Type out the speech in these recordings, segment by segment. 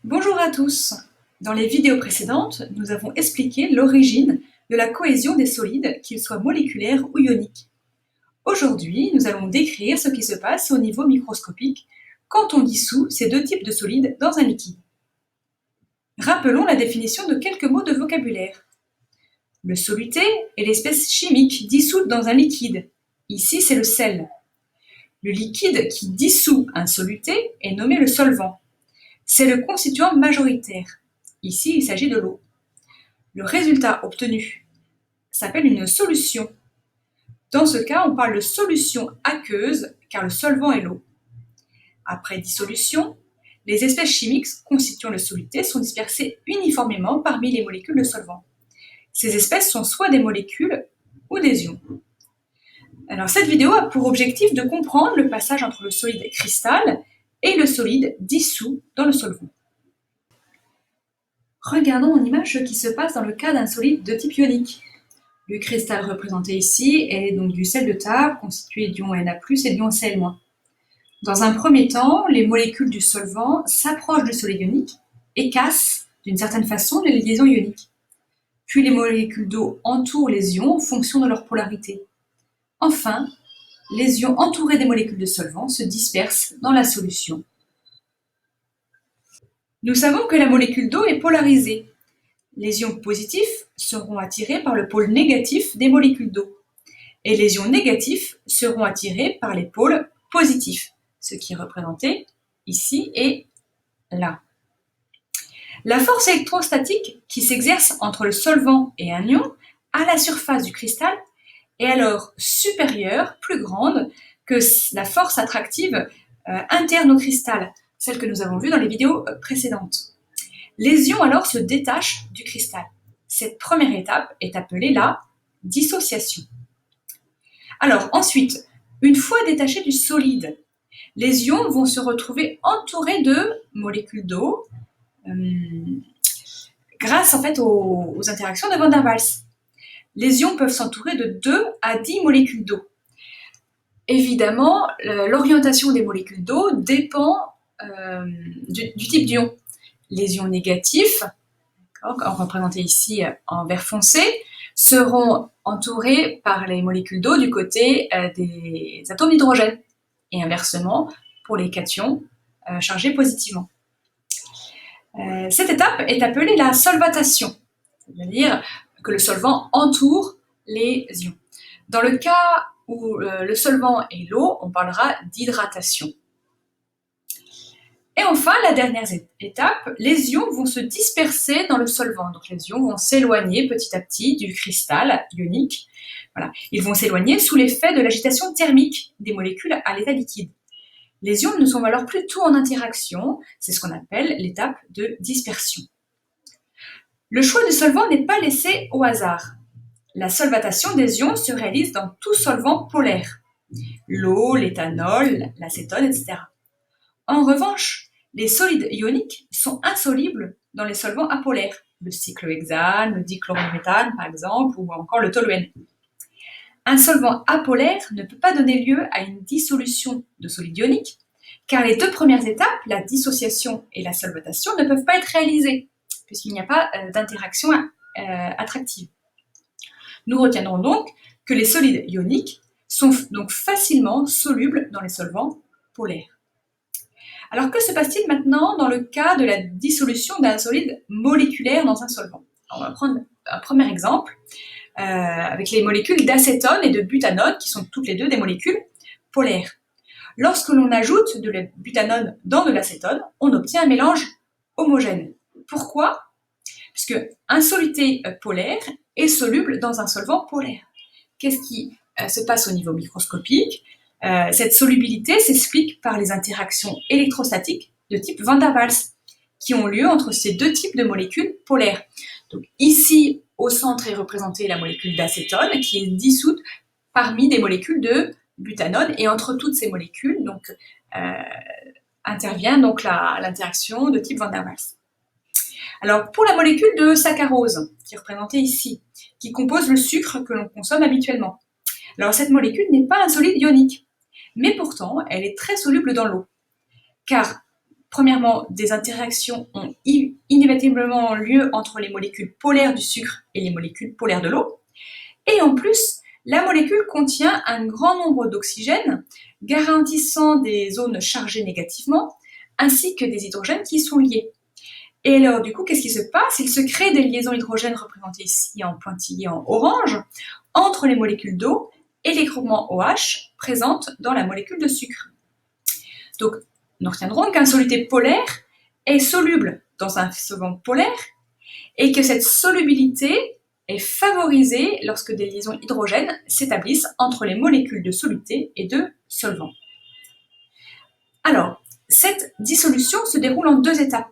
Bonjour à tous! Dans les vidéos précédentes, nous avons expliqué l'origine de la cohésion des solides, qu'ils soient moléculaires ou ioniques. Aujourd'hui, nous allons décrire ce qui se passe au niveau microscopique quand on dissout ces deux types de solides dans un liquide. Rappelons la définition de quelques mots de vocabulaire. Le soluté est l'espèce chimique dissoute dans un liquide. Ici, c'est le sel. Le liquide qui dissout un soluté est nommé le solvant. C'est le constituant majoritaire. Ici, il s'agit de l'eau. Le résultat obtenu s'appelle une solution. Dans ce cas, on parle de solution aqueuse car le solvant est l'eau. Après dissolution, les espèces chimiques constituant le soluté sont dispersées uniformément parmi les molécules de solvant. Ces espèces sont soit des molécules ou des ions. Alors, cette vidéo a pour objectif de comprendre le passage entre le solide cristal et le solide dissous dans le solvant. Regardons en image ce qui se passe dans le cas d'un solide de type ionique. Le cristal représenté ici est donc du sel de table constitué d'ions Na+, et d'ions Cl-. Dans un premier temps, les molécules du solvant s'approchent du solide ionique et cassent d'une certaine façon les liaisons ioniques. Puis les molécules d'eau entourent les ions en fonction de leur polarité. Enfin, les ions entourés des molécules de solvant se dispersent dans la solution. Nous savons que la molécule d'eau est polarisée. Les ions positifs seront attirés par le pôle négatif des molécules d'eau et les ions négatifs seront attirés par les pôles positifs, ce qui est représenté ici et là. La force électrostatique qui s'exerce entre le solvant et un ion à la surface du cristal est alors supérieure, plus grande que la force attractive interne au cristal, celle que nous avons vue dans les vidéos précédentes. Les ions alors se détachent du cristal. Cette première étape est appelée la dissociation. Alors ensuite, une fois détachés du solide, les ions vont se retrouver entourés de molécules d'eau grâce en fait aux interactions de Van der Waals. Les ions peuvent s'entourer de 2 à 10 molécules d'eau. Évidemment, l'orientation des molécules d'eau dépend du type d'ion. Les ions négatifs, représentés ici en vert foncé, seront entourés par les molécules d'eau du côté des atomes d'hydrogène, et inversement pour les cations chargés positivement. Cette étape est appelée la solvatation, c'est-à-dire que le solvant entoure les ions. Dans le cas où le solvant est l'eau, on parlera d'hydratation. Et enfin, la dernière étape, les ions vont se disperser dans le solvant. Donc les ions vont s'éloigner petit à petit du cristal ionique. Voilà. Ils vont s'éloigner sous l'effet de l'agitation thermique des molécules à l'état liquide. Les ions ne sont alors plus tout en interaction, c'est ce qu'on appelle l'étape de dispersion. Le choix du solvant n'est pas laissé au hasard. La solvatation des ions se réalise dans tout solvant polaire, l'eau, l'éthanol, l'acétone, etc. En revanche, les solides ioniques sont insolubles dans les solvants apolaires, le cyclohexane, le dichlorométhane par exemple, ou encore le toluène. Un solvant apolaire ne peut pas donner lieu à une dissolution de solide ionique, car les 2 premières étapes, la dissociation et la solvatation, ne peuvent pas être réalisées, puisqu'il n'y a pas d'interaction attractive. Nous retiendrons donc que les solides ioniques sont donc facilement solubles dans les solvants polaires. Alors que se passe-t-il maintenant dans le cas de la dissolution d'un solide moléculaire dans un solvant? On va prendre un premier exemple avec les molécules d'acétone et de butanone qui sont toutes les 2 des molécules polaires. Lorsque l'on ajoute de la butanone dans de l'acétone, on obtient un mélange homogène. Pourquoi? Puisque un soluté polaire est soluble dans un solvant polaire. Qu'est-ce qui se passe au niveau microscopique? Cette solubilité s'explique par les interactions électrostatiques de type Van der Waals qui ont lieu entre ces 2 types de molécules polaires. Donc ici, au centre est représentée la molécule d'acétone qui est dissoute parmi des molécules de butanone et entre toutes ces molécules donc, intervient donc l'interaction de type Van der Waals. Alors pour la molécule de saccharose qui est représentée ici, qui compose le sucre que l'on consomme habituellement, alors cette molécule n'est pas un solide ionique, mais pourtant elle est très soluble dans l'eau, car Premièrement, des interactions ont inévitablement lieu entre les molécules polaires du sucre et les molécules polaires de l'eau. Et en plus, la molécule contient un grand nombre d'oxygènes, garantissant des zones chargées négativement, ainsi que des hydrogènes qui y sont liés. Et alors, du coup, qu'est-ce qui se passe? Il se crée des liaisons hydrogènes représentées ici en pointillé en orange, entre les molécules d'eau et les groupements OH présentes dans la molécule de sucre. Donc, nous retiendrons qu'un soluté polaire est soluble dans un solvant polaire et que cette solubilité est favorisée lorsque des liaisons hydrogènes s'établissent entre les molécules de soluté et de solvant. Alors, cette dissolution se déroule en 2 étapes.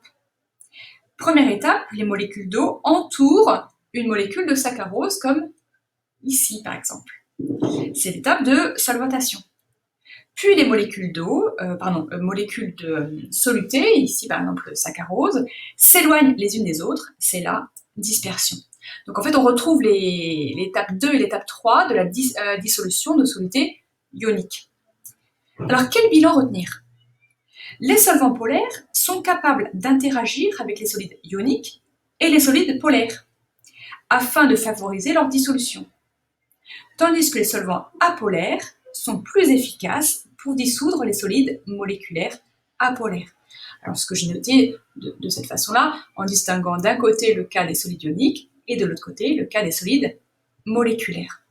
Première étape, les molécules d'eau entourent une molécule de saccharose, comme ici par exemple. C'est l'étape de solvatation. Puis les molécules molécules de soluté, ici par exemple le saccharose, s'éloignent les unes des autres, c'est la dispersion. Donc en fait on retrouve l'étape 2 et l'étape 3 de la dissolution de soluté ionique. Alors quel bilan retenir? Les solvants polaires sont capables d'interagir avec les solides ioniques et les solides polaires, afin de favoriser leur dissolution. Tandis que les solvants apolaires sont plus efficaces pour dissoudre les solides moléculaires apolaires. Alors ce que j'ai noté de cette façon-là, en distinguant d'un côté le cas des solides ioniques et de l'autre côté le cas des solides moléculaires.